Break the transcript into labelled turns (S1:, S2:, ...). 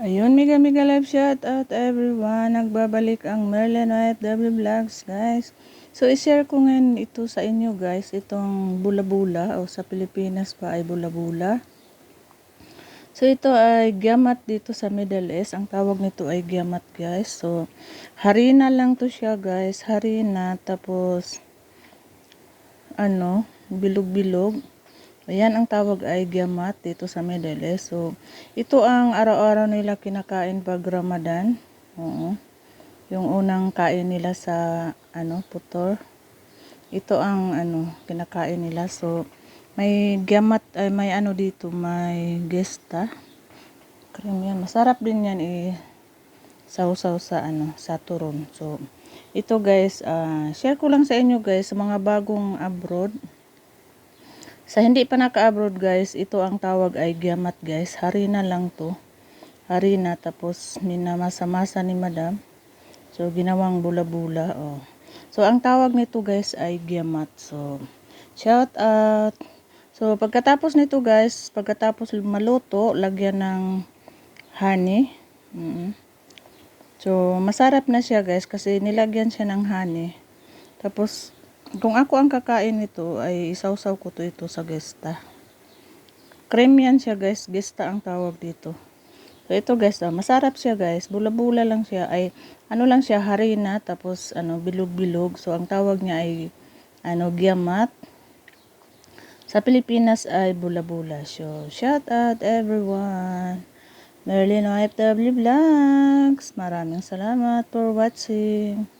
S1: Ayun, mega mega live shout out everyone. Nagbabalik ang Merlin OFW Vlogs, guys. So, i-share ko ngayon ito sa inyo, guys. Itong bula-bula o sa Pilipinas pa ay bula-bula. So, ito ay giamat dito sa Middle East. Ang tawag nito ay giamat, guys. So, harina lang to siya, guys. Harina, tapos bilog-bilog. Ayan ang tawag ay giamat dito sa Middle East. So, ito ang araw-araw nila kinakain pag Ramadan. Oo. Yung unang kain nila sa putor. Ito ang kinakain nila. So, may giamat ay may dito, may gesta. Cream yan. Masarap din yan sausaw sa sa turon. So, ito guys, share ko lang sa inyo guys sa mga bagong abroad. Sa hindi pa naka-abroad guys, ito ang tawag ay giamat guys. Harina lang to. Harina tapos minamasa-masa ni madam. So ginawang bula-bula. Oh. So ang tawag nito guys ay giamat. So shout out. So pagkatapos nito guys, pagkatapos maluto, lagyan ng honey. So masarap na siya guys kasi nilagyan siya ng honey. Tapos kung ako ang kakain nito ay isawsaw ko to ito sa gesta. Cream yan siya guys, gesta ang tawag dito. So ito guys, masarap siya guys. Bula-bula lang siya, ay lang siya, harina tapos bilog-bilog. So ang tawag niya ay giamat. Sa Pilipinas ay bula-bula. So shout out everyone. Merlin OFW Vlogs. Maraming salamat for watching.